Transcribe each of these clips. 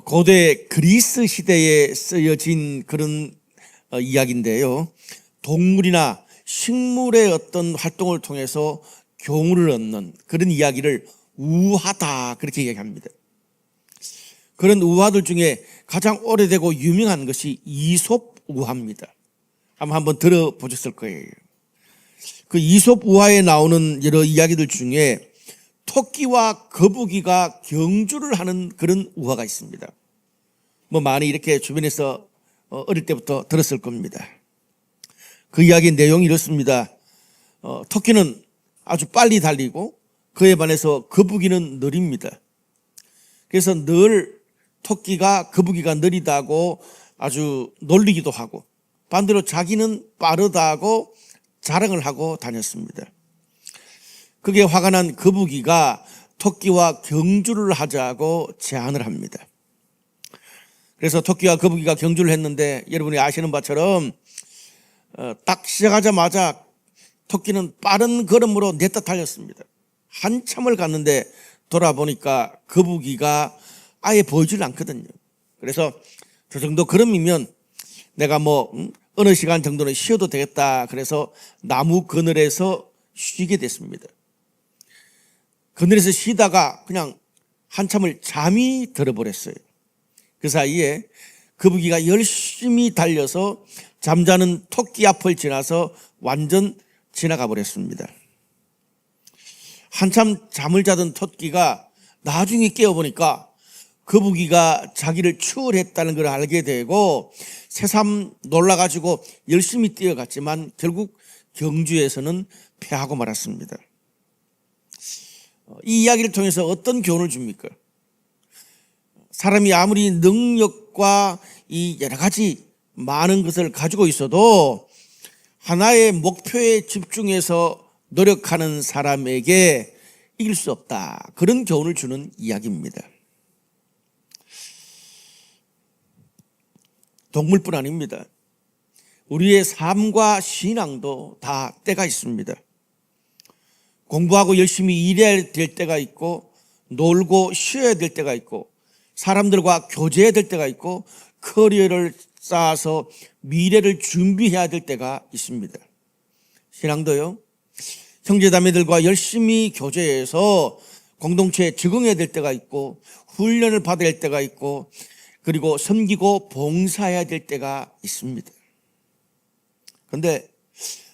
고대 그리스 시대에 쓰여진 그런 이야기인데요. 동물이나 식물의 어떤 활동을 통해서 교훈을 얻는 그런 이야기를 우화다 그렇게 이야기합니다. 그런 우화들 중에 가장 오래되고 유명한 것이 이솝 우화입니다. 한번 들어보셨을 거예요. 그 이솝 우화에 나오는 여러 이야기들 중에 토끼와 거북이가 경주를 하는 그런 우화가 있습니다. 많이 이렇게 주변에서 어릴 때부터 들었을 겁니다. 그 이야기 내용이 이렇습니다. 토끼는 아주 빨리 달리고 그에 반해서 거북이는 느립니다. 그래서 늘 토끼가 거북이가 느리다고 아주 놀리기도 하고 반대로 자기는 빠르다고 자랑을 하고 다녔습니다. 그게 화가 난 거북이가 토끼와 경주를 하자고 제안을 합니다. 그래서 토끼와 거북이가 경주를 했는데 여러분이 아시는 바처럼 딱 시작하자마자 토끼는 빠른 걸음으로 냈다 달렸습니다. 한참을 갔는데 돌아보니까 거북이가 아예 보이질 않거든요. 그래서 저 정도 걸음이면 내가 어느 시간 정도는 쉬어도 되겠다. 그래서 나무 그늘에서 쉬게 됐습니다. 그늘에서 쉬다가 그냥 한참을 잠이 들어버렸어요. 그 사이에 거북이가 열심히 달려서 잠자는 토끼 앞을 지나서 완전 지나가 버렸습니다. 한참 잠을 자던 토끼가 나중에 깨어보니까 거북이가 자기를 추월했다는 걸 알게 되고 새삼 놀라가지고 열심히 뛰어갔지만 결국 경주에서는 패하고 말았습니다. 이 이야기를 통해서 어떤 교훈을 줍니까? 사람이 아무리 능력과 이 여러 가지 많은 것을 가지고 있어도 하나의 목표에 집중해서 노력하는 사람에게 이길 수 없다. 그런 교훈을 주는 이야기입니다. 동물뿐 아닙니다. 우리의 삶과 신앙도 다 때가 있습니다. 공부하고 열심히 일해야 될 때가 있고 놀고 쉬어야 될 때가 있고 사람들과 교제해야 될 때가 있고 커리어를 쌓아서 미래를 준비해야 될 때가 있습니다. 신앙도요. 형제자매들과 열심히 교제해서 공동체에 적응해야 될 때가 있고 훈련을 받아야 할 때가 있고 그리고 섬기고 봉사해야 될 때가 있습니다. 그런데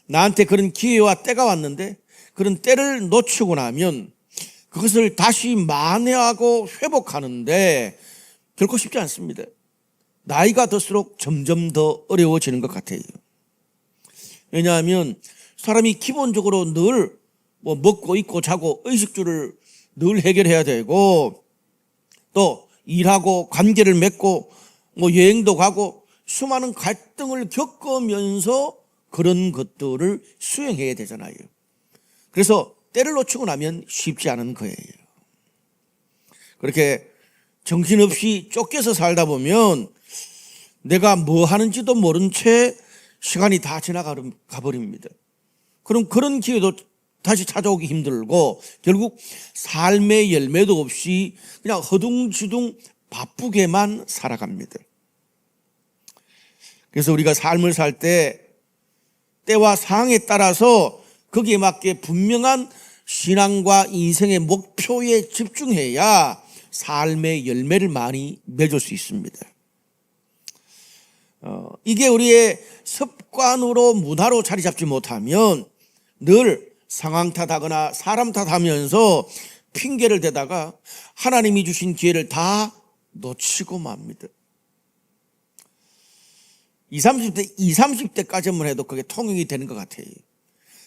나한테 그런 기회와 때가 왔는데 그런 때를 놓치고 나면 그것을 다시 만회하고 회복하는데 결코 쉽지 않습니다. 나이가 들수록 점점 더 어려워지는 것 같아요. 왜냐하면 사람이 기본적으로 늘 먹고 입고 자고 의식주를 늘 해결해야 되고 또 일하고 관계를 맺고 여행도 가고 수많은 갈등을 겪으면서 그런 것들을 수행해야 되잖아요. 그래서 때를 놓치고 나면 쉽지 않은 거예요. 그렇게 정신없이 쫓겨서 살다 보면 내가 뭐 하는지도 모른 채 시간이 다 지나가 버립니다. 그럼 그런 기회도 다시 찾아오기 힘들고 결국 삶의 열매도 없이 그냥 허둥지둥 바쁘게만 살아갑니다. 그래서 우리가 삶을 살 때 때와 상황에 따라서 거기에 맞게 분명한 신앙과 인생의 목표에 집중해야 삶의 열매를 많이 맺을 수 있습니다. 이게 우리의 습관으로 문화로 자리 잡지 못하면 늘 상황 탓하거나 사람 탓하면서 핑계를 대다가 하나님이 주신 기회를 다 놓치고 맙니다. 20, 30대까지만 해도 그게 통용이 되는 것 같아요.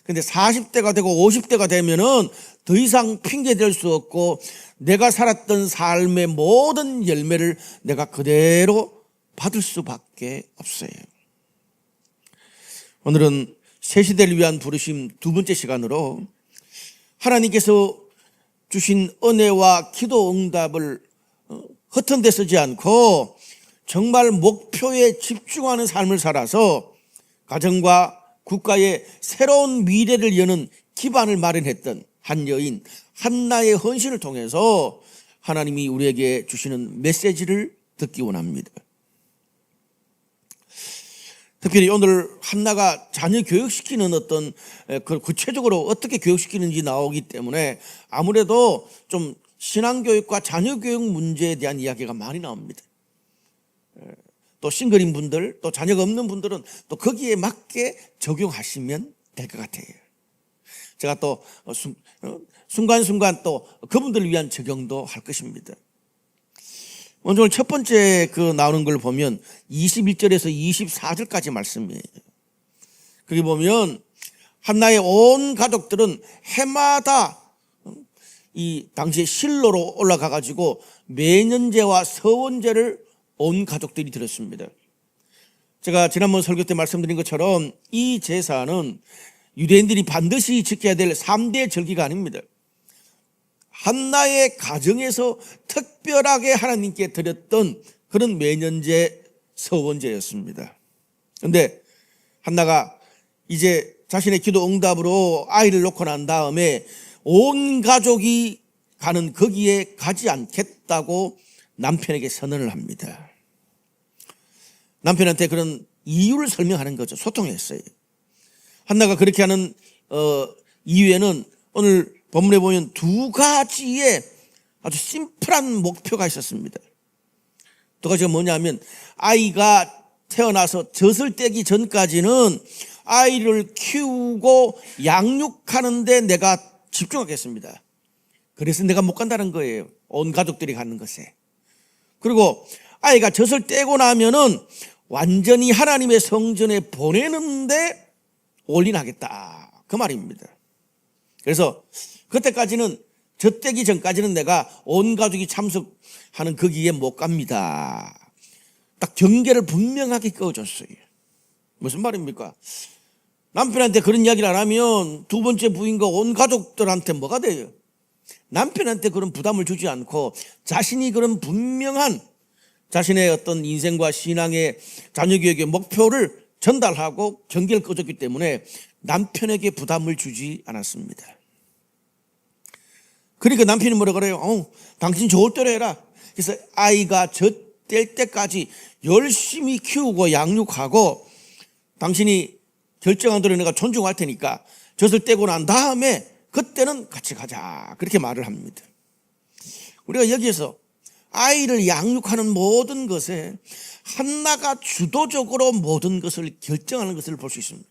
근데 40대가 되고 50대가 되면은 더 이상 핑계 댈 수 없고 내가 살았던 삶의 모든 열매를 내가 그대로 받을 수밖에 없어요. 오늘은 새 시대를 위한 부르심 두 번째 시간으로 하나님께서 주신 은혜와 기도 응답을 허튼 데 쓰지 않고 정말 목표에 집중하는 삶을 살아서 가정과 국가의 새로운 미래를 여는 기반을 마련했던 한 여인 한나의 헌신을 통해서 하나님이 우리에게 주시는 메시지를 듣기 원합니다. 특별히 오늘 한나가 자녀 교육시키는 어떤 구체적으로 어떻게 교육시키는지 나오기 때문에 아무래도 좀 신앙교육과 자녀교육 문제에 대한 이야기가 많이 나옵니다. 또 싱글인 분들, 또 자녀가 없는 분들은 또 거기에 맞게 적용하시면 될 것 같아요. 제가 또 순간순간 또 그분들을 위한 적용도 할 것입니다. 오늘 첫 번째 나오는 걸 보면 21절에서 24절까지 말씀이에요. 거기 보면 한나의 온 가족들은 해마다 이 당시에 실로로 올라가 가지고 매년제와 서원제를 온 가족들이 드렸습니다. 제가 지난번 설교 때 말씀드린 것처럼 이 제사는 유대인들이 반드시 지켜야 될 3대 절기가 아닙니다. 한나의 가정에서 특별하게 하나님께 드렸던 그런 매년제 서원제였습니다. 그런데 한나가 이제 자신의 기도 응답으로 아이를 놓고 난 다음에 온 가족이 가는 거기에 가지 않겠다고 남편에게 선언을 합니다. 남편한테 그런 이유를 설명하는 거죠. 소통했어요. 한나가 그렇게 하는 이유에는 오늘 본문에 보면 두 가지의 아주 심플한 목표가 있었습니다. 두 가지가 뭐냐면 아이가 태어나서 젖을 떼기 전까지는 아이를 키우고 양육하는 데 내가 집중하겠습니다. 그래서 내가 못 간다는 거예요. 온 가족들이 가는 것에. 그리고 아이가 젖을 떼고 나면은 완전히 하나님의 성전에 보내는데 올인하겠다. 그 말입니다. 그래서 그때까지는 젖떼기 전까지는 내가 온 가족이 참석하는 거기에 못 갑니다. 딱 경계를 분명하게 그어줬어요. 무슨 말입니까? 남편한테 그런 이야기를 안 하면 두 번째 부인과 온 가족들한테 뭐가 돼요? 남편한테 그런 부담을 주지 않고 자신이 그런 분명한 자신의 어떤 인생과 신앙의 자녀교육의 목표를 전달하고 경계를 꺼줬기 때문에 남편에게 부담을 주지 않았습니다. 그러니까 남편이 뭐라 그래요? 당신 좋을 대로 해라. 그래서 아이가 젖될 때까지 열심히 키우고 양육하고 당신이 결정한 대로 내가 존중할 테니까 젖을 떼고 난 다음에 그때는 같이 가자. 그렇게 말을 합니다. 우리가 여기에서 아이를 양육하는 모든 것에 한나가 주도적으로 모든 것을 결정하는 것을 볼 수 있습니다.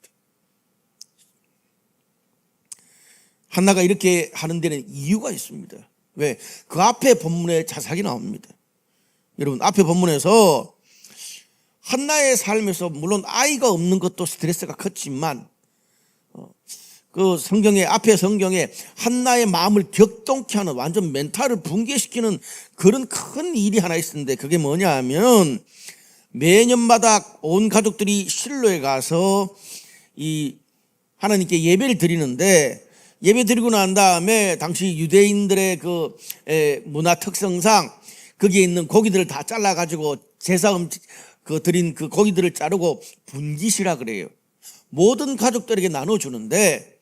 한나가 이렇게 하는 데는 이유가 있습니다. 왜? 그 앞에 본문에 자세하게 나옵니다. 여러분, 앞에 본문에서 한나의 삶에서 물론 아이가 없는 것도 스트레스가 컸지만 그 앞에 성경에 한나의 마음을 격동케 하는 완전 멘탈을 붕괴시키는 그런 큰 일이 하나 있었는데 그게 뭐냐 하면 매년마다 온 가족들이 실로에 가서 이 하나님께 예배를 드리는데 예배 드리고 난 다음에 당시 유대인들의 그 문화 특성상 거기에 있는 고기들을 다 잘라가지고 제사 드린 그 고기들을 자르고 분깃이라 그래요. 모든 가족들에게 나눠주는데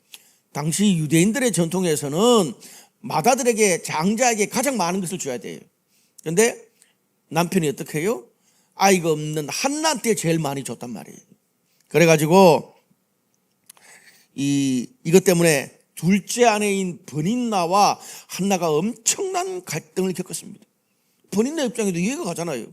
당시 유대인들의 전통에서는 맏아들에게 장자에게 가장 많은 것을 줘야 돼요. 그런데 남편이 어떻게 해요? 아이가 없는 한나한테 제일 많이 줬단 말이에요. 그래가지고 이것 때문에 둘째 아내인 버닌나와 한나가 엄청난 갈등을 겪었습니다. 버닌나 입장에도 이해가 가잖아요.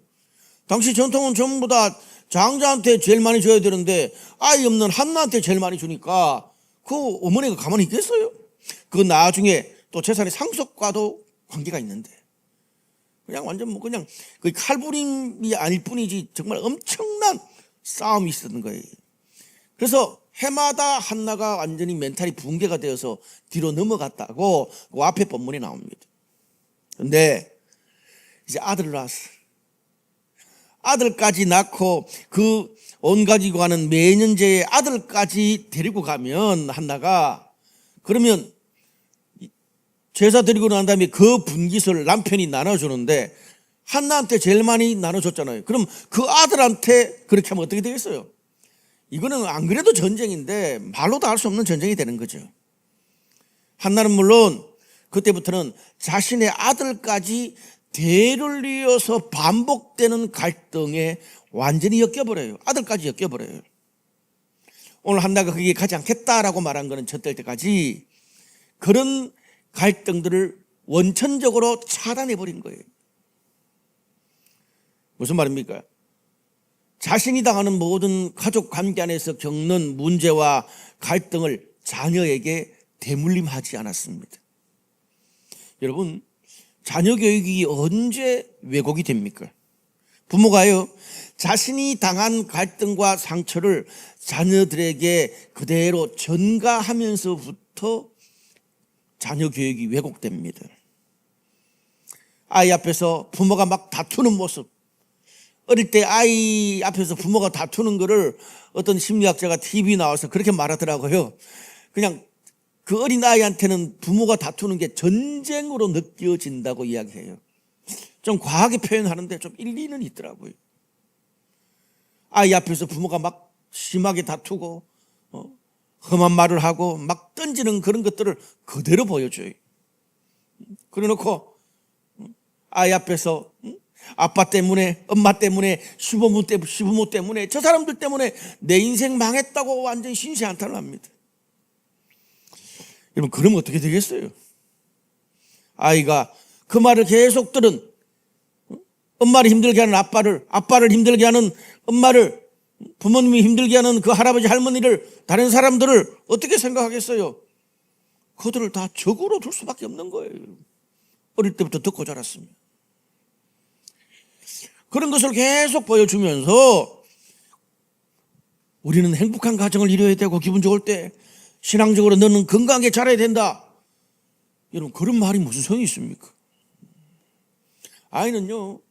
당시 전통은 전부 다 장자한테 제일 많이 줘야 되는데 아이 없는 한나한테 제일 많이 주니까 그 어머니가 가만히 있겠어요? 그 나중에 또 재산의 상속과도 관계가 있는데 그냥 완전 그냥 그 칼부림이 아닐 뿐이지 정말 엄청난 싸움이 있었던 거예요. 그래서 해마다 한나가 완전히 멘탈이 붕괴가 되어서 뒤로 넘어갔다고 그 앞에 본문에 나옵니다. 그런데 이제 아들을 낳았어. 아들까지 낳고 그 온 가지고 하는 매년제에 아들까지 데리고 가면 한나가 그러면 제사 드리고 난 다음에 그 분깃을 남편이 나눠주는데 한나한테 제일 많이 나눠줬잖아요. 그럼 그 아들한테 그렇게 하면 어떻게 되겠어요? 이거는 안 그래도 전쟁인데 말로도 할 수 없는 전쟁이 되는 거죠. 한나는 물론 그때부터는 자신의 아들까지 대를 이어서 반복되는 갈등에 완전히 엮여버려요. 아들까지 엮여버려요. 오늘 한나가 그게 가지 않겠다라고 말한 거는 젖될 때까지 그런 갈등들을 원천적으로 차단해버린 거예요. 무슨 말입니까? 자신이 당하는 모든 가족 관계 안에서 겪는 문제와 갈등을 자녀에게 대물림하지 않았습니다. 여러분, 자녀 교육이 언제 왜곡이 됩니까? 부모가요, 자신이 당한 갈등과 상처를 자녀들에게 그대로 전가하면서부터 자녀 교육이 왜곡됩니다. 아이 앞에서 부모가 막 다투는 모습, 어릴 때 아이 앞에서 부모가 다투는 거를 어떤 심리학자가 TV 나와서 그렇게 말하더라고요. 그냥 그 어린 아이한테는 부모가 다투는 게 전쟁으로 느껴진다고 이야기해요. 좀 과하게 표현하는데 좀 일리는 있더라고요. 아이 앞에서 부모가 막 심하게 다투고 험한 말을 하고 막 던지는 그런 것들을 그대로 보여줘요. 그래놓고 아이 앞에서 아빠 때문에, 엄마 때문에, 시부모 때문에, 저 사람들 때문에 내 인생 망했다고 완전히 신세한탄을 합니다. 여러분, 그러면 어떻게 되겠어요? 아이가 그 말을 계속 들은 엄마를 힘들게 하는 아빠를 힘들게 하는 엄마를, 부모님이 힘들게 하는 그 할아버지 할머니를, 다른 사람들을 어떻게 생각하겠어요? 그들을 다 적으로 둘 수밖에 없는 거예요. 어릴 때부터 듣고 자랐습니다. 그런 것을 계속 보여주면서 우리는 행복한 가정을 이뤄야 되고 기분 좋을 때 신앙적으로 너는 건강하게 자라야 된다. 여러분, 그런 말이 무슨 소용이 있습니까? 아이는요,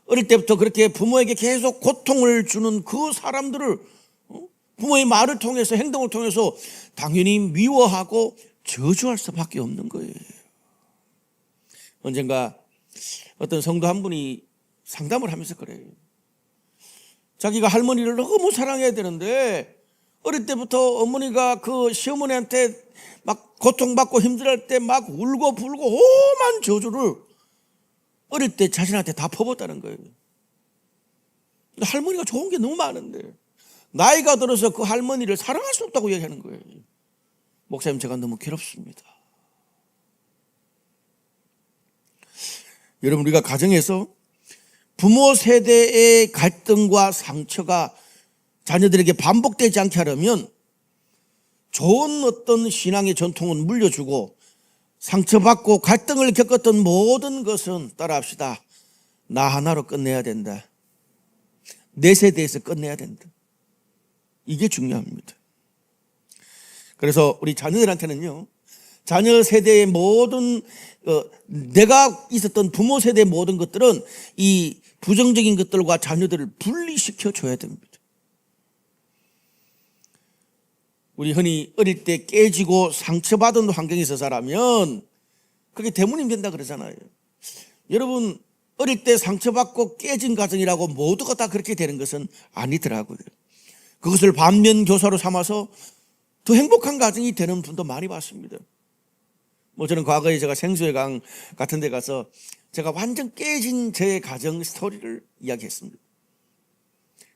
어릴 때부터 그렇게 부모에게 계속 고통을 주는 그 사람들을 부모의 말을 통해서, 행동을 통해서 당연히 미워하고 저주할 수밖에 없는 거예요. 언젠가 어떤 성도 한 분이 상담을 하면서 그래요. 자기가 할머니를 너무 사랑해야 되는데 어릴 때부터 어머니가 그 시어머니한테 막 고통받고 힘들할 때 막 울고 불고 오만 저주를 어릴 때 자신한테 다 퍼붓다는 거예요. 근데 할머니가 좋은 게 너무 많은데 나이가 들어서 그 할머니를 사랑할 수 없다고 얘기하는 거예요. 목사님, 제가 너무 괴롭습니다. 여러분, 우리가 가정에서 부모 세대의 갈등과 상처가 자녀들에게 반복되지 않게 하려면 좋은 어떤 신앙의 전통은 물려주고 상처받고 갈등을 겪었던 모든 것은 따라합시다. 나 하나로 끝내야 된다. 내 세대에서 끝내야 된다. 이게 중요합니다. 그래서 우리 자녀들한테는요, 자녀 세대의 모든 내가 있었던 부모 세대의 모든 것들은 이 부정적인 것들과 자녀들을 분리시켜 줘야 됩니다. 우리 흔히 어릴 때 깨지고 상처받은 환경에서 자라면 그게 대문이 된다 그러잖아요. 여러분, 어릴 때 상처받고 깨진 가정이라고 모두가 다 그렇게 되는 것은 아니더라고요. 그것을 반면 교사로 삼아서 더 행복한 가정이 되는 분도 많이 봤습니다. 저는 과거에 제가 생수의 강 같은 데 가서 제가 완전 깨진 제 가정 스토리를 이야기했습니다.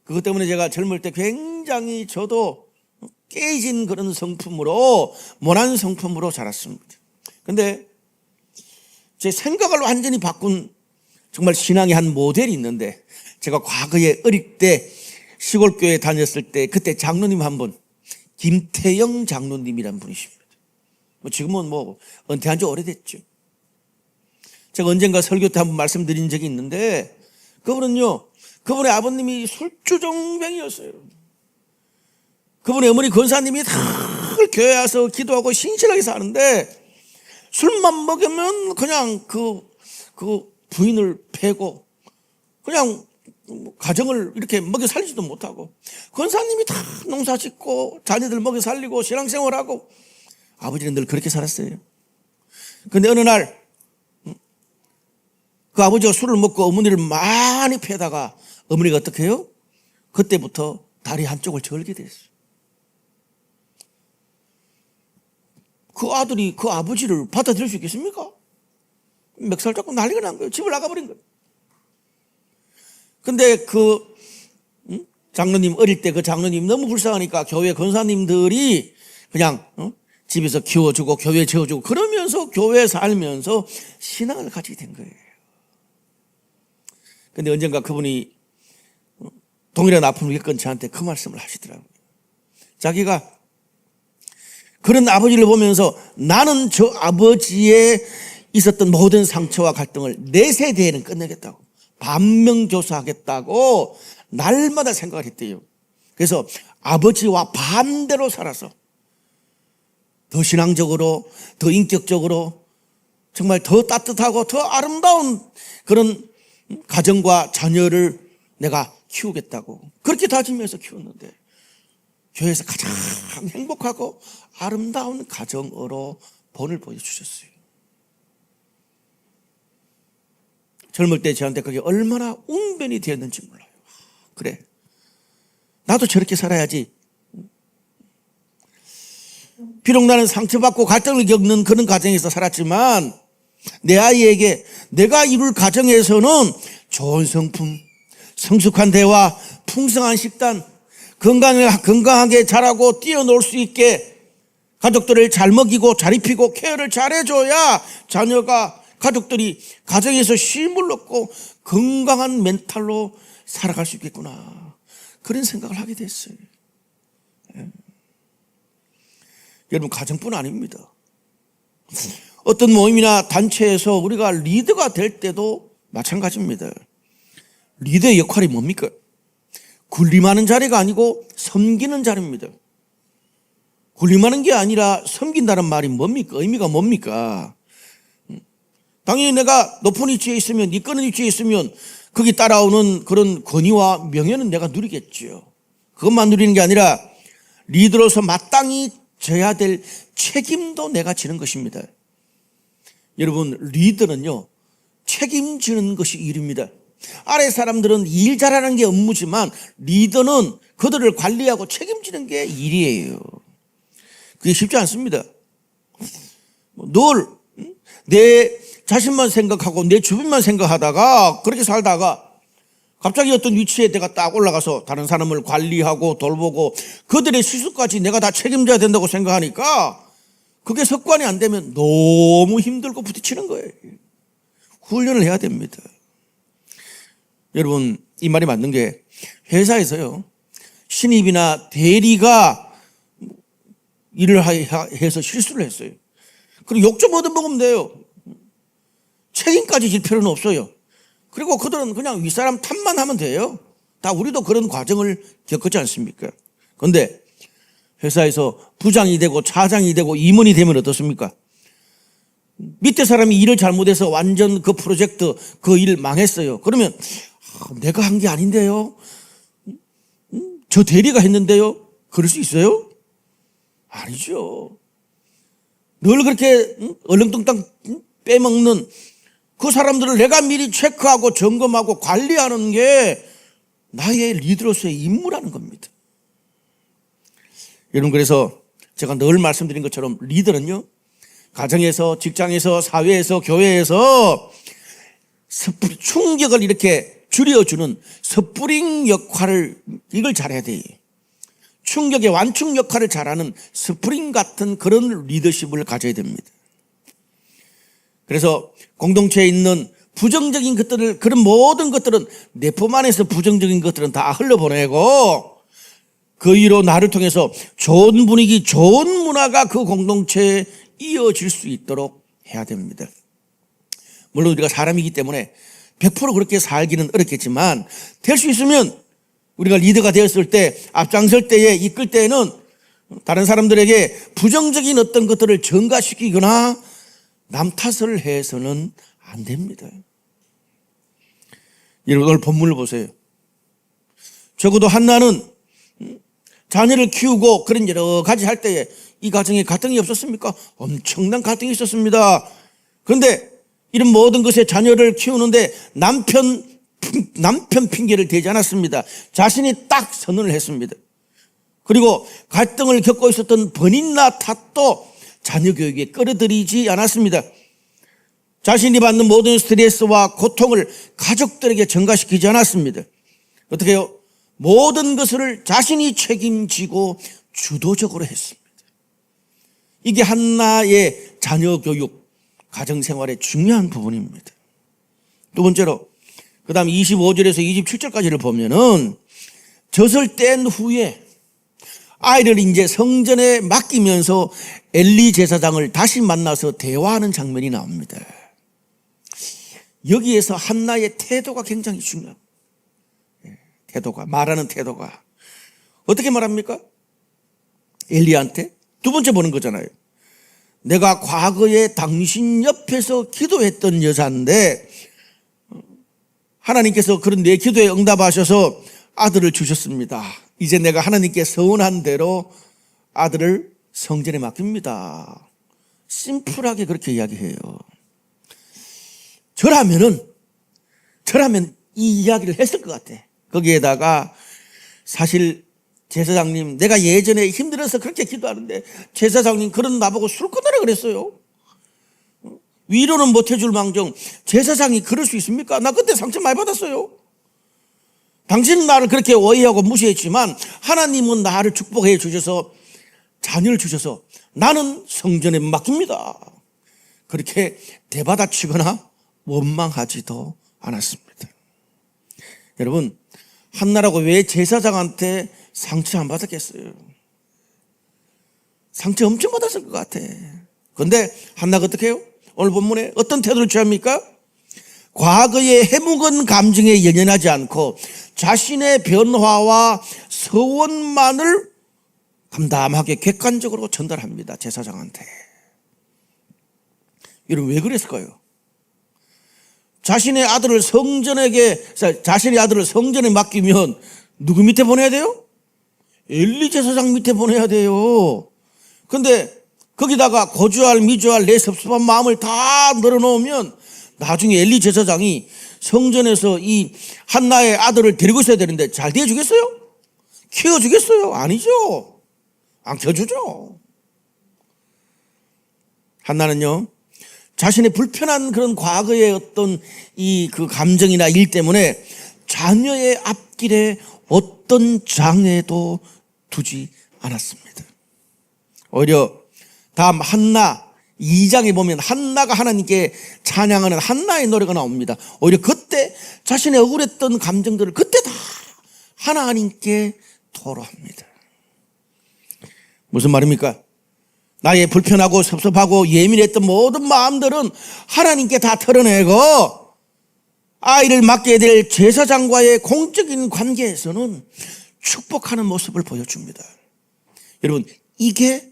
그것 때문에 제가 젊을 때 굉장히 저도 깨진 그런 성품으로, 모난 성품으로 자랐습니다. 근데 제 생각을 완전히 바꾼 정말 신앙의 한 모델이 있는데, 제가 과거에 어릴 때 시골교회 다녔을 때 그때 장로님 한 분, 김태영 장로님이라는 분이십니다. 지금은 은퇴한 지 오래됐죠. 제가 언젠가 설교 때 한번 말씀드린 적이 있는데, 그분의 아버님이 술주정뱅이였어요. 그분의 어머니 권사님이 다 교회 와서 기도하고 신실하게 사는데 술만 먹으면 그냥 그 부인을 패고 그냥 가정을 이렇게 먹여 살리지도 못하고, 권사님이 다 농사 짓고 자녀들 먹여 살리고 신앙생활하고, 아버지는 늘 그렇게 살았어요. 근데 어느 날 그 아버지가 술을 먹고 어머니를 많이 패다가 어머니가 어떻게 해요? 그때부터 다리 한쪽을 절게 됐어요. 그 아들이 그 아버지를 받아들일 수 있겠습니까? 멱살 잡고 난리가 난 거예요. 집을 나가버린 거예요. 근데 장로님 어릴 때 그 장로님 너무 불쌍하니까 교회 권사님들이 그냥 집에서 키워주고 교회 재워주고 그러면서 교회 살면서 신앙을 가지게 된 거예요. 근데 언젠가 그분이 동일한 아픔을 겪은 저한테 그 말씀을 하시더라고요. 자기가 그런 아버지를 보면서 나는 저 아버지의 있었던 모든 상처와 갈등을 내 세대에는 끝내겠다고, 반면교사하겠다고 날마다 생각을 했대요. 그래서 아버지와 반대로 살아서 더 신앙적으로, 더 인격적으로 정말 더 따뜻하고 더 아름다운 그런 가정과 자녀를 내가 키우겠다고 그렇게 다짐해서 키웠는데 교회에서 가장 행복하고 아름다운 가정으로 본을 보여주셨어요. 젊을 때 저한테 그게 얼마나 웅변이 되었는지 몰라요. 그래, 나도 저렇게 살아야지. 비록 나는 상처받고 갈등을 겪는 그런 가정에서 살았지만 내 아이에게 내가 이룰 가정에서는 좋은 성품, 성숙한 대화, 풍성한 식단, 건강하게 자라고 뛰어놀 수 있게 가족들을 잘 먹이고 잘 입히고 케어를 잘 해줘야 자녀가, 가족들이 가정에서 쉼을 얻고 건강한 멘탈로 살아갈 수 있겠구나, 그런 생각을 하게 됐어요. 여러분, 가정뿐 아닙니다. 어떤 모임이나 단체에서 우리가 리더가 될 때도 마찬가지입니다. 리더의 역할이 뭡니까? 군림하는 자리가 아니고 섬기는 자리입니다. 군림하는 게 아니라 섬긴다는 말이 뭡니까? 의미가 뭡니까? 당연히 내가 높은 위치에 있으면, 이끄는 위치에 있으면 거기 따라오는 그런 권위와 명예는 내가 누리겠죠. 그것만 누리는 게 아니라 리더로서 마땅히 져야 될 책임도 내가 지는 것입니다. 여러분, 리더는요, 책임지는 것이 일입니다. 아래 사람들은 일 잘하는 게 업무지만 리더는 그들을 관리하고 책임지는 게 일이에요. 그게 쉽지 않습니다. 늘 내 자신만 생각하고 내 주변만 생각하다가 그렇게 살다가 갑자기 어떤 위치에 내가 딱 올라가서 다른 사람을 관리하고 돌보고 그들의 실수까지 내가 다 책임져야 된다고 생각하니까 그게 습관이 안 되면 너무 힘들고 부딪히는 거예요. 훈련을 해야 됩니다. 여러분, 이 말이 맞는 게 회사에서요, 신입이나 대리가 일을 해서 실수를 했어요. 그리고 욕 좀 얻어먹으면 돼요. 책임까지 질 필요는 없어요. 그리고 그들은 그냥 윗사람 탓만 하면 돼요. 다 우리도 그런 과정을 겪었지 않습니까? 그런데 회사에서 부장이 되고 차장이 되고 임원이 되면 어떻습니까? 밑에 사람이 일을 잘못해서 완전 그 프로젝트, 그 일 망했어요. 그러면 내가 한 게 아닌데요? 저 대리가 했는데요? 그럴 수 있어요? 아니죠. 늘 그렇게 얼렁뚱땅 빼먹는 그 사람들을 내가 미리 체크하고 점검하고 관리하는 게 나의 리더로서의 임무라는 겁니다. 여러분, 그래서 제가 늘 말씀드린 것처럼 리더는요, 가정에서, 직장에서, 사회에서, 교회에서 충격을 이렇게 줄여주는 스프링 역할을, 이걸 잘해야 돼요. 충격의 완충 역할을 잘하는 스프링 같은 그런 리더십을 가져야 됩니다. 그래서 공동체에 있는 부정적인 것들을, 그런 모든 것들은 내 품 안에서 부정적인 것들은 다 흘러보내고 그 위로 나를 통해서 좋은 분위기, 좋은 문화가 그 공동체에 이어질 수 있도록 해야 됩니다. 물론 우리가 사람이기 때문에 100% 그렇게 살기는 어렵겠지만 될 수 있으면 우리가 리더가 되었을 때, 앞장설 때에, 이끌 때에는 다른 사람들에게 부정적인 어떤 것들을 전가시키거나 남 탓을 해서는 안 됩니다. 여러분, 오늘 본문을 보세요. 적어도 한나는 자녀를 키우고 그런 여러 가지 할 때에 이 가정에 갈등이 없었습니까? 엄청난 갈등이 있었습니다. 그런데 이런 모든 것에 자녀를 키우는데 남편 핑계를 대지 않았습니다. 자신이 딱 선언을 했습니다. 그리고 갈등을 겪고 있었던 번인나 탓도 자녀 교육에 끌어들이지 않았습니다. 자신이 받는 모든 스트레스와 고통을 가족들에게 전가시키지 않았습니다. 어떻게 해요? 모든 것을 자신이 책임지고 주도적으로 했습니다. 이게 한나의 자녀 교육, 가정생활의 중요한 부분입니다. 두 번째로, 그 다음 25절에서 27절까지를 보면은 젖을 뗀 후에 아이를 이제 성전에 맡기면서 엘리 제사장을 다시 만나서 대화하는 장면이 나옵니다. 여기에서 한나의 태도가 굉장히 중요합니다. 태도가, 말하는 태도가. 어떻게 말합니까? 엘리한테 두 번째 보는 거잖아요. 내가 과거에 당신 옆에서 기도했던 여자인데 하나님께서 그런 내 기도에 응답하셔서 아들을 주셨습니다. 이제 내가 하나님께 서운한 대로 아들을 성전에 맡깁니다. 심플하게 그렇게 이야기해요. 저라면 이 이야기를 했을 것 같아. 거기에다가 사실 제사장님, 내가 예전에 힘들어서 그렇게 기도하는데 제사장님 그런 나보고 술 끊으라 그랬어요. 위로는 못 해줄 망정 제사장이 그럴 수 있습니까? 나 그때 상처 많이 받았어요. 당신은 나를 그렇게 오해하고 무시했지만 하나님은 나를 축복해 주셔서 자녀를 주셔서 나는 성전에 맡깁니다. 그렇게 대받아치거나 원망하지도 않았습니다. 여러분, 한나라고 왜 제사장한테 상처 안 받았겠어요? 상처 엄청 받았을 것 같아. 그런데 한나가 어떻게 해요? 오늘 본문에 어떤 태도를 취합니까? 과거의 해묵은 감정에 연연하지 않고 자신의 변화와 서원만을 담담하게 객관적으로 전달합니다. 제사장한테. 여러분, 왜 그랬을까요? 자신의 아들을 성전에 맡기면 누구 밑에 보내야 돼요? 엘리 제사장 밑에 보내야 돼요. 근데 거기다가 고주할 미주할 내 섭섭한 마음을 다 늘어놓으면 나중에 엘리 제사장이 성전에서 이 한나의 아들을 데리고 있어야 되는데 잘 대해주겠어요? 키워주겠어요? 아니죠. 안 키워주죠. 한나는요, 자신의 불편한 그런 과거의 어떤 그 감정이나 일 때문에 자녀의 앞길에 어떤 장애도 두지 않았습니다. 오히려 다음 한나 2장에 보면 한나가 하나님께 찬양하는 한나의 노래가 나옵니다. 오히려 그때 자신의 억울했던 감정들을 그때 다 하나님께 토로합니다. 무슨 말입니까? 나의 불편하고 섭섭하고 예민했던 모든 마음들은 하나님께 다 털어내고 아이를 맡게 될 제사장과의 공적인 관계에서는 축복하는 모습을 보여줍니다. 여러분, 이게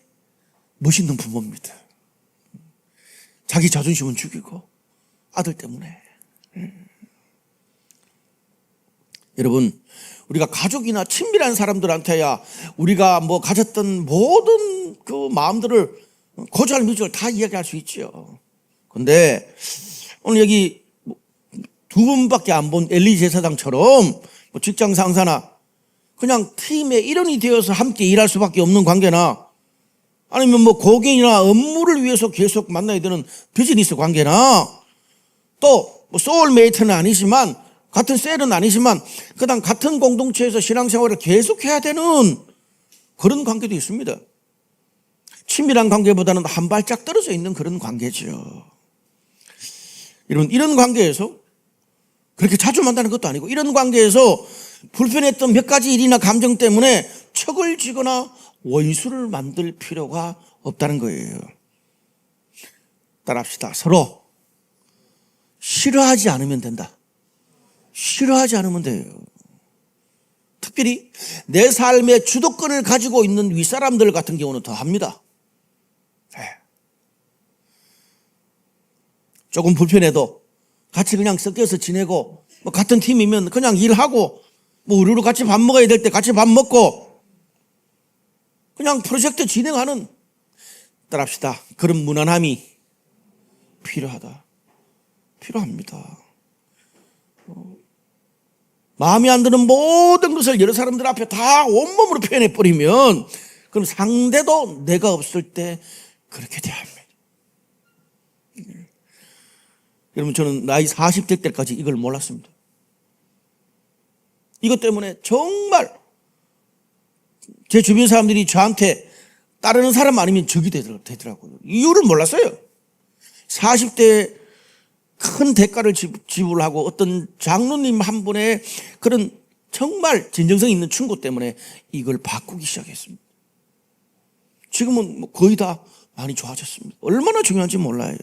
멋있는 부모입니다. 자기 자존심은 죽이고 아들 때문에. 여러분, 우리가 가족이나 친밀한 사람들한테야 우리가 가졌던 모든 그 마음들을 고주할 미주알 다 이야기할 수 있죠. 그런데 오늘 여기 두 분밖에 안 본 엘리 제사장처럼 직장 상사나 그냥 팀의 일원이 되어서 함께 일할 수밖에 없는 관계나 아니면 고객이나 업무를 위해서 계속 만나야 되는 비즈니스 관계나 또 소울메이트는 아니지만 같은 셀은 아니지만 그다음 같은 공동체에서 신앙생활을 계속해야 되는 그런 관계도 있습니다. 친밀한 관계보다는 한 발짝 떨어져 있는 그런 관계죠. 이런 관계에서 그렇게 자주 만나는 것도 아니고 이런 관계에서 불편했던 몇 가지 일이나 감정 때문에 척을 지거나 원수를 만들 필요가 없다는 거예요. 따라합시다. 서로 싫어하지 않으면 된다. 싫어하지 않으면 돼요. 특별히 내 삶의 주도권을 가지고 있는 윗사람들 같은 경우는 더 합니다. 조금 불편해도 같이 그냥 섞여서 지내고 같은 팀이면 그냥 일하고 우리로 같이 밥 먹어야 될 때 같이 밥 먹고 그냥 프로젝트 진행하는 따라합시다. 그런 무난함이 필요합니다. 마음에 안 드는 모든 것을 여러 사람들 앞에 다 온몸으로 표현해버리면 그럼 상대도 내가 없을 때 그렇게 대합니다. 여러분, 저는 나이 40대 때까지 이걸 몰랐습니다. 이것 때문에 정말 제 주변 사람들이 저한테 따르는 사람 아니면 적이 되더라고요. 이유를 몰랐어요. 40대에 큰 대가를 지불하고 어떤 장로님 한 분의 그런 정말 진정성 있는 충고 때문에 이걸 바꾸기 시작했습니다. 지금은 뭐 거의 다 많이 좋아졌습니다. 얼마나 중요한지 몰라요.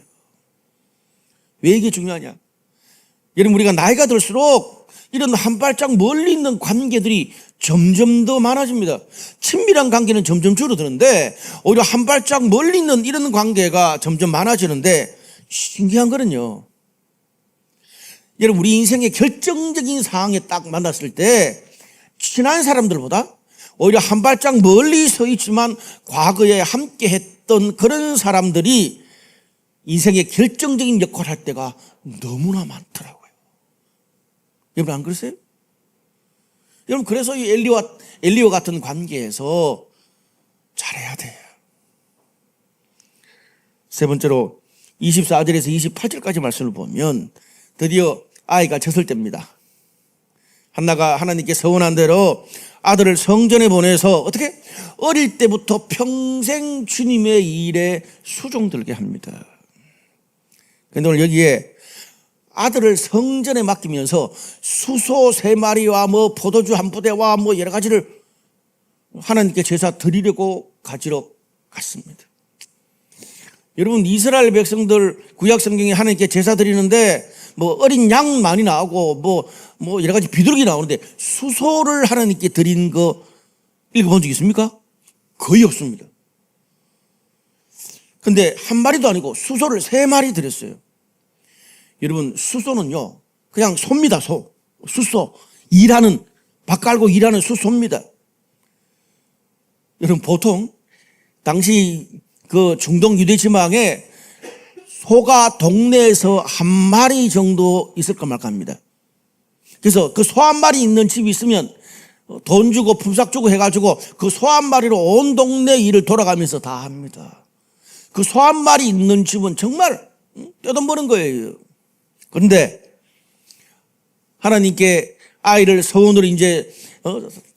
왜 이게 중요하냐? 여러분, 우리가 나이가 들수록 이런 한 발짝 멀리 있는 관계들이 점점 더 많아집니다. 친밀한 관계는 점점 줄어드는데 오히려 한 발짝 멀리 있는 이런 관계가 점점 많아지는데, 신기한 거는요, 여러분, 우리 인생의 결정적인 상황에 딱 만났을 때 친한 사람들보다 오히려 한 발짝 멀리 서 있지만 과거에 함께 했던 그런 사람들이 인생의 결정적인 역할을 할 때가 너무나 많더라고요. 여러분, 안 그러세요? 여러분, 그래서 이 엘리와 같은 관계에서 잘해야 돼요. 세 번째로 24절에서 28절까지 말씀을 보면 드디어 아이가 젖을 때입니다. 한나가 하나님께 서원한 대로 아들을 성전에 보내서 어떻게? 어릴 때부터 평생 주님의 일에 수종들게 합니다. 그런데 오늘 여기에 아들을 성전에 맡기면서 수소 3마리와 뭐 포도주 한 부대와 뭐 여러 가지를 하나님께 제사 드리려고 가지러 갔습니다. 여러분, 이스라엘 백성들 구약 성경에 하나님께 제사 드리는데 뭐 어린 양 많이 나오고 뭐 여러 가지 비둘기 나오는데 수소를 하나님께 드린 거 읽어본 적 있습니까? 거의 없습니다. 근데 한 마리도 아니고 수소를 3마리 드렸어요. 여러분, 수소는요, 그냥 소입니다, 소. 수소. 밥 깔고 일하는 수소입니다. 여러분, 보통 당시 그 중동 유대 지방에 소가 동네에서 한 마리 정도 있을까 말까 합니다. 그래서 그 소 한 마리 있는 집이 있으면 돈 주고 품삯 주고 해가지고 그 소 한 마리로 온 동네 일을 돌아가면서 다 합니다. 그 소 한 마리 있는 집은 정말 떼돈 버는 거예요. 그런데 하나님께 아이를 서원으로 이제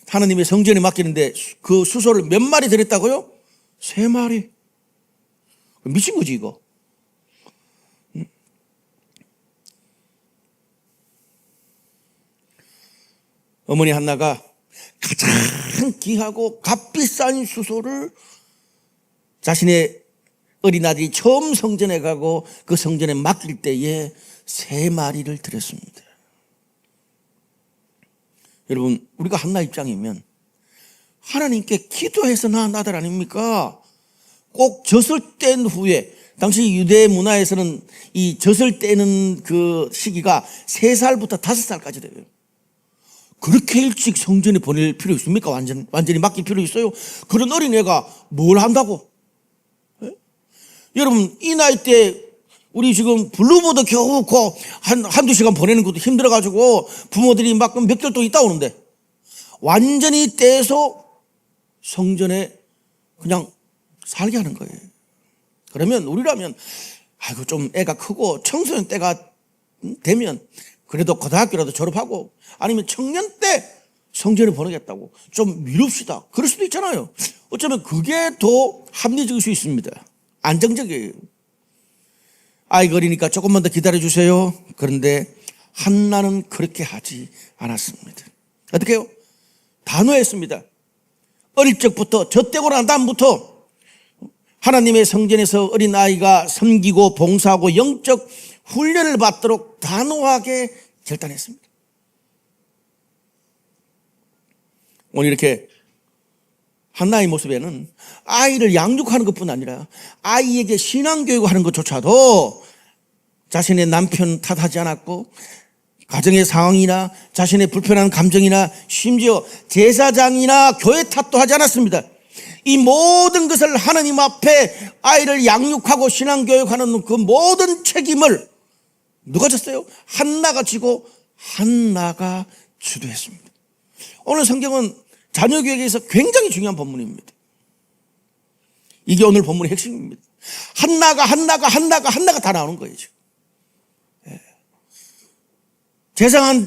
하나님의 성전에 맡기는데 그 수소를 몇 마리 드렸다고요? 3마리. 미친 거지 이거. 어머니 한나가 가장 귀하고 값비싼 수소를 자신의 어린 아들이 처음 성전에 가고 그 성전에 맡길 때에 3마리를 드렸습니다. 여러분, 우리가 한나 입장이면 하나님께 기도해서 낳은 아들 아닙니까? 꼭 젖을 뗀 후에, 당시 유대 문화에서는 이 젖을 떼는 그 시기가 3살부터 5살까지 돼요. 그렇게 일찍 성전에 보낼 필요 있습니까? 완전히 맡길 필요 있어요? 그런 어린애가 뭘 한다고? 예? 여러분, 이 나이 때 우리 지금 블루보드 겨우 한두 시간 보내는 것도 힘들어가지고 부모들이 막 몇 개월 또 있다 오는데 완전히 떼서 성전에 그냥 살게 하는 거예요. 그러면 우리라면 아이고 좀 애가 크고 청소년 때가 되면 그래도 고등학교라도 졸업하고 아니면 청년 때 성전에 보내겠다고 좀 미룹시다. 그럴 수도 있잖아요. 어쩌면 그게 더 합리적일 수 있습니다. 안정적이에요. 아이가 어리니까 조금만 더 기다려주세요. 그런데 한나는 그렇게 하지 않았습니다. 어떻게 해요? 단호했습니다. 어릴 적부터 젖되고 난 다음부터 하나님의 성전에서 어린 아이가 섬기고 봉사하고 영적 훈련을 받도록 단호하게 결단했습니다. 오늘 이렇게 한나의 모습에는 아이를 양육하는 것뿐 아니라 아이에게 신앙교육을 하는 것조차도 자신의 남편 탓하지 않았고 가정의 상황이나 자신의 불편한 감정이나 심지어 제사장이나 교회 탓도 하지 않았습니다. 이 모든 것을 하나님 앞에 아이를 양육하고 신앙교육하는 그 모든 책임을 누가 졌어요? 한나가 지고 한나가 주도했습니다. 오늘 성경은 자녀교육에서 굉장히 중요한 본문입니다. 이게 오늘 본문의 핵심입니다. 한나가 다 나오는 거예요. 지금.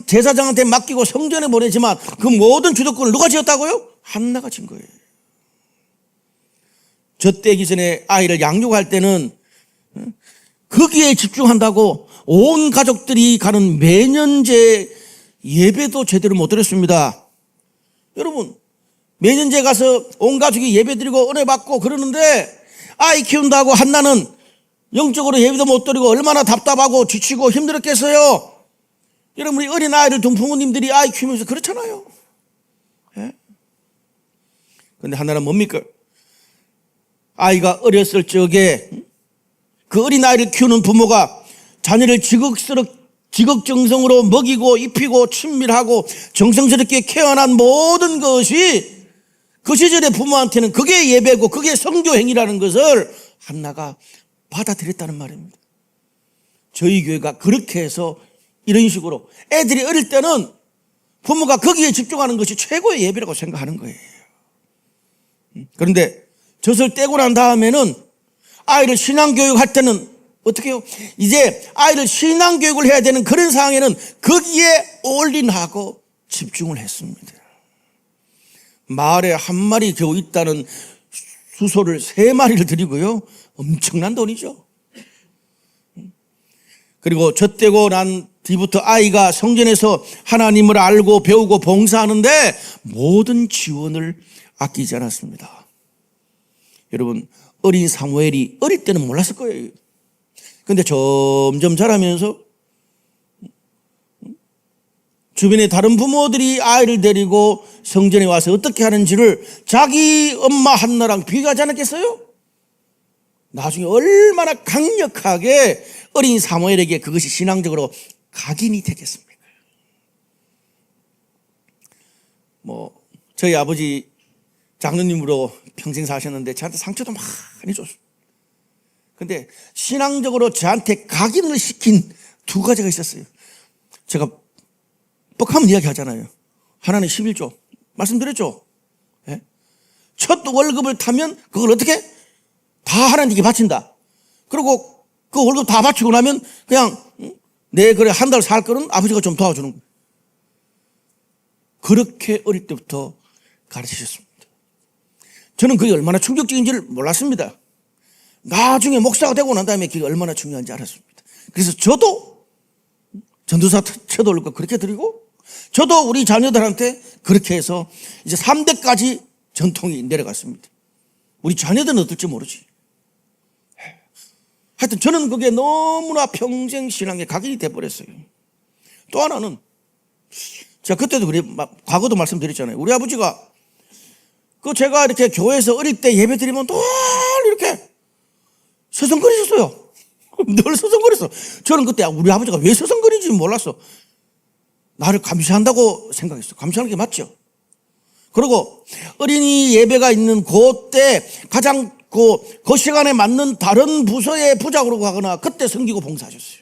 제사장한테 맡기고 성전에 보내지만 그 모든 주도권을 누가 지었다고요? 한나가 진 거예요. 젖대기 전에 아이를 양육할 때는 거기에 집중한다고 온 가족들이 가는 매년제 예배도 제대로 못 드렸습니다. 여러분, 매년제 가서 온 가족이 예배 드리고 은혜 받고 그러는데 아이 키운다고 한나는 영적으로 예배도 못 드리고 얼마나 답답하고 지치고 힘들었겠어요. 여러분, 우리 어린아이를 둔 부모님들이 아이 키우면서 그렇잖아요. 그런데 한나는 뭡니까? 아이가 어렸을 적에 그 어린아이를 키우는 부모가 자녀를 지극정성으로 먹이고 입히고 친밀하고 정성스럽게 케어한 모든 것이 그 시절의 부모한테는 그게 예배고 그게 성교 행위라는 것을 한나가 받아들였다는 말입니다. 저희 교회가 그렇게 해서 이런 식으로 애들이 어릴 때는 부모가 거기에 집중하는 것이 최고의 예배라고 생각하는 거예요. 그런데 젖을 떼고 난 다음에는 아이를 신앙교육할 때는 어떻게 해요? 이제 아이를 신앙교육을 해야 되는 그런 상황에는 거기에 올인하고 집중을 했습니다. 마을에 한 마리 겨우 있다는 수소를 3마리를 드리고요. 엄청난 돈이죠. 그리고 젖대고 난 뒤부터 아이가 성전에서 하나님을 알고 배우고 봉사하는데 모든 지원을 아끼지 않았습니다. 여러분, 어린 사무엘이 어릴 때는 몰랐을 거예요. 근데 점점 자라면서 주변에 다른 부모들이 아이를 데리고 성전에 와서 어떻게 하는지를 자기 엄마 한나랑 비교하지 않았겠어요? 나중에 얼마나 강력하게 어린 사무엘에게 그것이 신앙적으로 각인이 되겠습니까? 저희 아버지 장로님으로 평생 사셨는데 저한테 상처도 많이 줬어요. 근데 신앙적으로 저한테 각인을 시킨 2가지가 있었어요. 제가 뻑하면 이야기 하잖아요. 하나는 11조. 말씀드렸죠? 예? 첫 월급을 타면 그걸 어떻게? 다 하나님께 바친다. 그리고 그 월급 다 바치고 나면 그냥 내 그래 한 달 살 거는 아버지가 좀 도와주는 거예요. 그렇게 어릴 때부터 가르치셨습니다. 저는 그게 얼마나 충격적인지를 몰랐습니다. 나중에 목사가 되고 난 다음에 그게 얼마나 중요한지 알았습니다. 그래서 저도 전도사 채도 그렇게 드리고 저도 우리 자녀들한테 그렇게 해서 이제 3대까지 전통이 내려갔습니다. 우리 자녀들은 어떨지 모르지. 하여튼 저는 그게 너무나 평생 신앙에 각인이 돼버렸어요. 또 하나는 제가 그때도 과거도 말씀드렸잖아요. 우리 아버지가 제가 이렇게 교회에서 어릴 때 예배 드리면 늘 이렇게 서성거리셨어요. 늘 서성거렸어. 저는 그때 우리 아버지가 왜 서성거리는지 몰랐어. 나를 감시한다고 생각했어. 감시하는 게 맞죠. 그리고 어린이 예배가 있는 그때 가장 그 시간에 맞는 다른 부서의 부장으로 가거나 그때 섬기고 봉사하셨어요.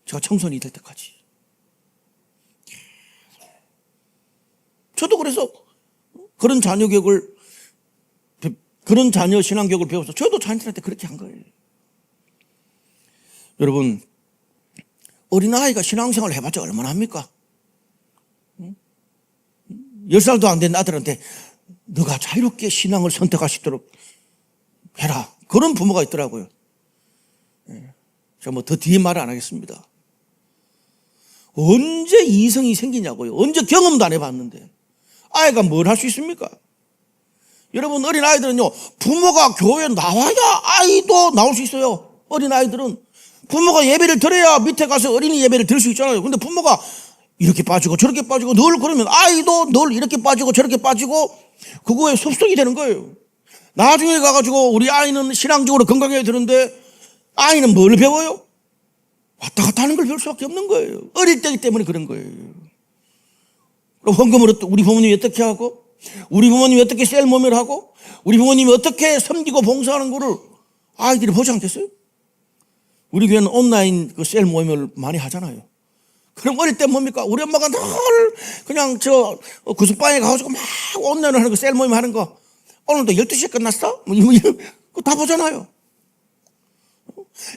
제가 청소년이 될 때까지. 저도 그래서 그런 자녀 신앙 교육을 배워서 저도 자녀들한테 그렇게 한 거예요. 여러분, 어린아이가 신앙생활을 해봤자 얼마나 합니까? 10살도 안 된 아들한테 너가 자유롭게 신앙을 선택할 수 있도록 해라. 그런 부모가 있더라고요. 제가 더 뒤에 말을 안 하겠습니다. 언제 이성이 생기냐고요. 언제 경험도 안 해봤는데 아이가 뭘 할 수 있습니까? 여러분, 어린아이들은요, 부모가 교회에 나와야 아이도 나올 수 있어요. 어린아이들은 부모가 예배를 드려야 밑에 가서 어린이 예배를 드릴 수 있잖아요. 근데 부모가 이렇게 빠지고 저렇게 빠지고 늘 그러면 아이도 늘 이렇게 빠지고 저렇게 빠지고 그거에 섭속이 되는 거예요. 나중에 가가지고 우리 아이는 신앙적으로 건강해야 되는데 아이는 뭘 배워요? 왔다 갔다 하는 걸 배울 수밖에 없는 거예요. 어릴 때이기 때문에 그런 거예요. 그럼 헌금을 우리 부모님이 어떻게 하고 우리 부모님이 어떻게 셀모미를 하고 우리 부모님이 어떻게 섬기고 봉사하는 거를 아이들이 보지 않겠어요? 우리 교회는 온라인 그 셀모임을 많이 하잖아요. 그럼 어릴 때 뭡니까? 우리 엄마가 늘 그냥 구석방에 가가지고 막 온라인을 하는 거 셀모임 하는 거 오늘도 12시에 끝났어? 그거 다 보잖아요.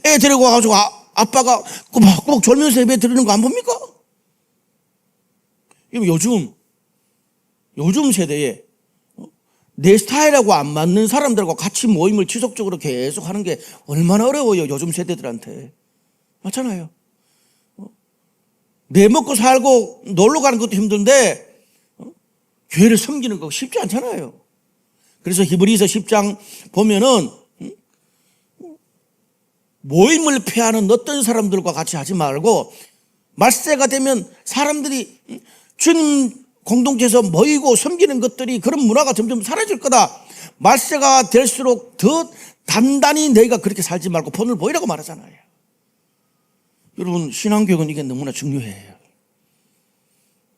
애 데리고 와가지고 아빠가 꾸벅꾸벅 졸면서 예배 드리는 거 안 봅니까? 요즘 세대에 내 스타일하고 안 맞는 사람들과 같이 모임을 지속적으로 계속 하는 게 얼마나 어려워요, 요즘 세대들한테. 맞잖아요. 내 먹고 살고 놀러 가는 것도 힘든데 교회를 섬기는 거 쉽지 않잖아요. 그래서 히브리서 10장 보면은 모임을 피하는 어떤 사람들과 같이 하지 말고 말세가 되면 사람들이 주님 공동체에서 모이고 섬기는 것들이 그런 문화가 점점 사라질 거다. 말세가 될수록 더 단단히 너희가 그렇게 살지 말고 본을 보이라고 말하잖아요. 여러분, 신앙교육은 이게 너무나 중요해요.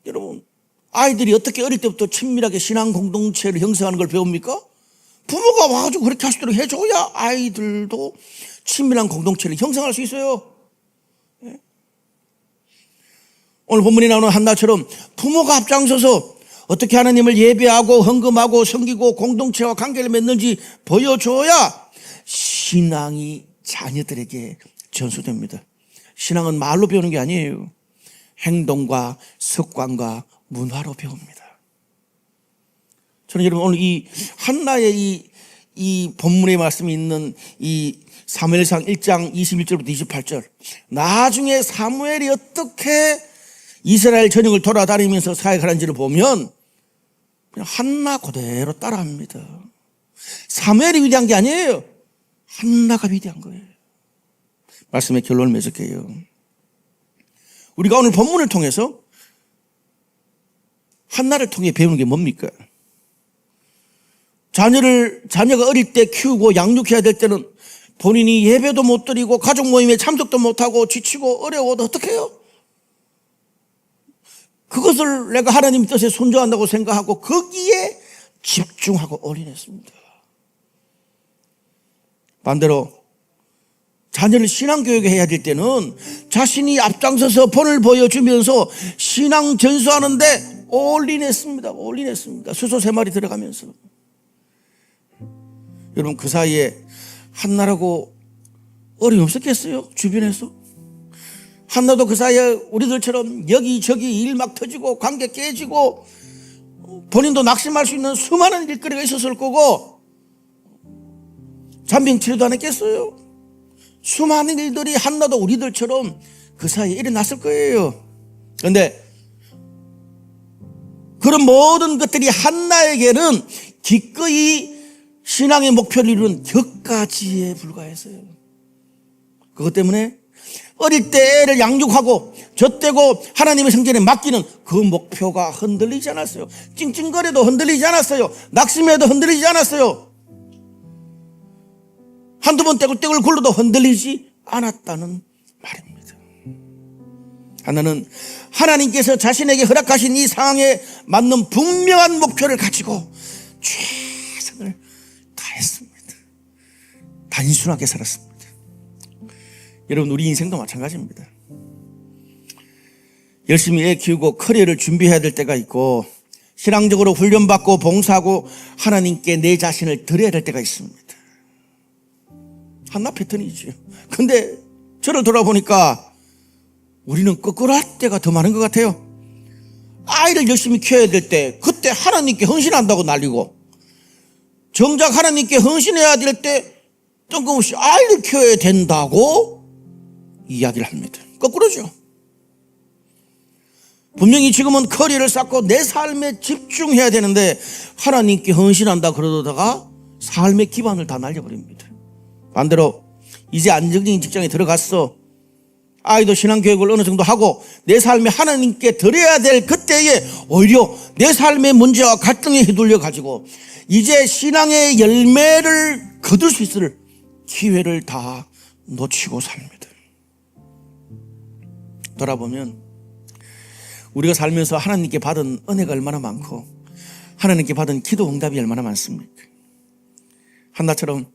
여러분, 아이들이 어떻게 어릴 때부터 친밀하게 신앙 공동체를 형성하는 걸 배웁니까? 부모가 와가지고 그렇게 할 수 있도록 해줘야 아이들도 친밀한 공동체를 형성할 수 있어요. 오늘 본문에 나오는 한나처럼 부모가 앞장서서 어떻게 하나님을 예배하고 헌금하고 섬기고 공동체와 관계를 맺는지 보여줘야 신앙이 자녀들에게 전수됩니다. 신앙은 말로 배우는 게 아니에요. 행동과 습관과 문화로 배웁니다. 저는 여러분 오늘 이 한나의 이 본문의 말씀이 있는 이 사무엘상 1장 21절부터 28절, 나중에 사무엘이 어떻게 이스라엘 전역을 돌아다니면서 사역하는지를 보면 그냥 한나 그대로 따라합니다. 사무엘이 위대한 게 아니에요. 한나가 위대한 거예요. 말씀의 결론을 맺을게요. 우리가 오늘 본문을 통해서 한나를 통해 배우는 게 뭡니까? 자녀가 어릴 때 키우고 양육해야 될 때는 본인이 예배도 못 드리고 가족 모임에 참석도 못하고 지치고 어려워도 어떻게 해요? 그것을 내가 하나님 뜻에 순종한다고 생각하고 거기에 집중하고 올인했습니다. 반대로 자녀를 신앙교육에 해야 될 때는 자신이 앞장서서 본을 보여주면서 신앙 전수하는데 올인했습니다. 수소 3마리 들어가면서. 여러분, 그 사이에 한나라고 어려움 없었겠어요? 주변에서? 한나도 그 사이에 우리들처럼 여기저기 일 막 터지고 관계 깨지고 본인도 낙심할 수 있는 수많은 일거리가 있었을 거고 잔병 치료도 안 했겠어요? 수많은 일들이 한나도 우리들처럼 그 사이에 일어났을 거예요. 그런데 그런 모든 것들이 한나에게는 기꺼이 신앙의 목표를 이루는 격가지에 불과했어요. 그것 때문에 어릴 때 애를 양육하고 젖대고 하나님의 성전에 맡기는 그 목표가 흔들리지 않았어요. 찡찡거려도 흔들리지 않았어요. 낙심해도 흔들리지 않았어요. 한두 번 떼굴떼굴 굴러도 흔들리지 않았다는 말입니다. 하나는 하나님께서 자신에게 허락하신 이 상황에 맞는 분명한 목표를 가지고 최선을 다했습니다. 단순하게 살았습니다. 여러분, 우리 인생도 마찬가지입니다. 열심히 애 키우고 커리어를 준비해야 될 때가 있고 신앙적으로 훈련받고 봉사하고 하나님께 내 자신을 드려야 될 때가 있습니다. 한나 패턴이죠. 근데 저를 돌아보니까 우리는 거꾸로 할 때가 더 많은 것 같아요. 아이를 열심히 키워야 될 때 그때 하나님께 헌신한다고 날리고 정작 하나님께 헌신해야 될 때 뜬금없이 아이를 키워야 된다고 이야기를 합니다. 거꾸로죠. 분명히 지금은 커리어를 쌓고 내 삶에 집중해야 되는데 하나님께 헌신한다 그러다가 삶의 기반을 다 날려버립니다. 반대로 이제 안정적인 직장에 들어갔어. 아이도 신앙교육을 어느 정도 하고 내 삶에 하나님께 드려야 될 그때에 오히려 내 삶의 문제와 갈등에 휘둘려 가지고 이제 신앙의 열매를 거둘 수 있을 기회를 다 놓치고 삽니다. 돌아보면 우리가 살면서 하나님께 받은 은혜가 얼마나 많고 하나님께 받은 기도 응답이 얼마나 많습니까? 한나처럼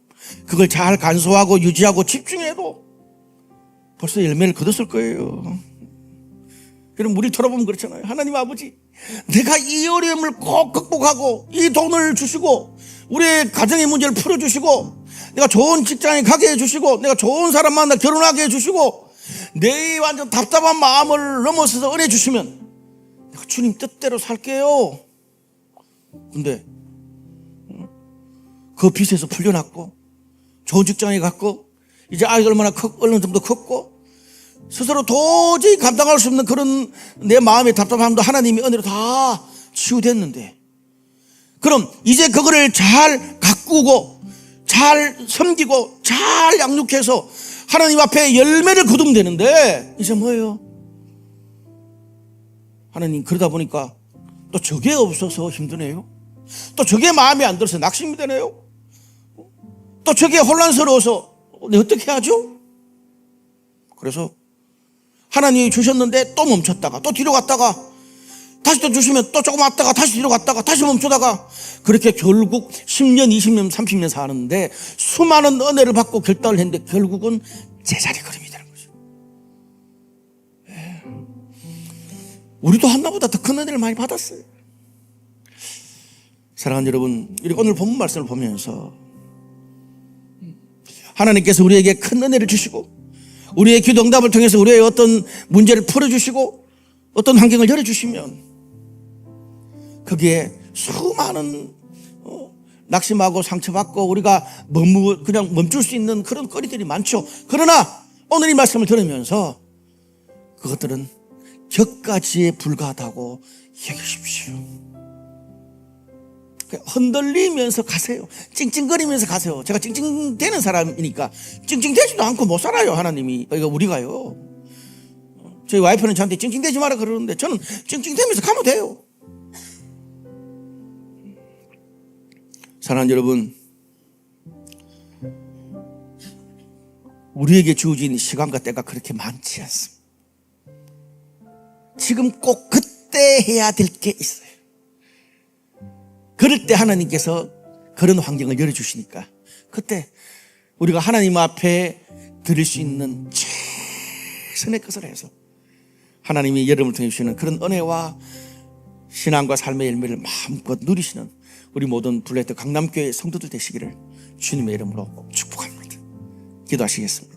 그걸 잘 간수하고 유지하고 집중해도 벌써 열매를 거뒀을 거예요. 그럼 우리 돌아보면 그렇잖아요. 하나님 아버지, 내가 이 어려움을 꼭 극복하고 이 돈을 주시고 우리의 가정의 문제를 풀어주시고 내가 좋은 직장에 가게 해주시고 내가 좋은 사람 만나 결혼하게 해주시고 내 완전 답답한 마음을 넘어서서 은혜 주시면 내가 주님 뜻대로 살게요. 근데 그 빚에서 풀려났고 좋은 직장에 갔고 이제 아이들 얼마나 얼른 좀 더 컸고 스스로 도저히 감당할 수 없는 그런 내 마음의 답답함도 하나님이 은혜로 다 치유됐는데, 그럼 이제 그거를 잘 가꾸고 잘 섬기고 잘 양육해서 하나님 앞에 열매를 거두면 되는데 이제 뭐예요? 하나님, 그러다 보니까 또 저게 없어서 힘드네요. 또 저게 마음에 안 들어서 낙심이 되네요. 또 저게 혼란스러워서 어떻게 하죠? 그래서 하나님이 주셨는데 또 멈췄다가 또 뒤로 갔다가 다시 또 주시면 또 조금 왔다가 다시 뒤로 갔다가 다시 멈추다가 그렇게 결국 10년, 20년, 30년 사는데 수많은 은혜를 받고 결단을 했는데 결국은 제자리 걸음이 되는 거죠. 우리도 한나보다 더 큰 은혜를 많이 받았어요. 사랑하는 여러분, 오늘 본문 말씀을 보면서 하나님께서 우리에게 큰 은혜를 주시고 우리의 기도 응답을 통해서 우리의 어떤 문제를 풀어주시고 어떤 환경을 열어주시면 거기에 수많은 낙심하고 상처받고 우리가 그냥 멈출 수 있는 그런 거리들이 많죠. 그러나 오늘 이 말씀을 들으면서 그것들은 격가지에 불과하다고 여기십시오. 흔들리면서 가세요. 찡찡거리면서 가세요. 제가 찡찡대는 사람이니까 찡찡대지도 않고 못 살아요. 하나님이. 우리가요. 저희 와이프는 저한테 찡찡대지 마라 그러는데 저는 찡찡대면서 가면 돼요. 사랑하는 여러분, 우리에게 주어진 시간과 때가 그렇게 많지 않습니다. 지금 꼭 그때 해야 될 게 있어요. 그럴 때 하나님께서 그런 환경을 열어주시니까 그때 우리가 하나님 앞에 드릴 수 있는 최선의 것을 해서 하나님이 여러분을 통해 주시는 그런 은혜와 신앙과 삶의 열매를 마음껏 누리시는 우리 모든 블레트 강남교회 성도들 되시기를 주님의 이름으로 축복합니다. 기도하시겠습니다.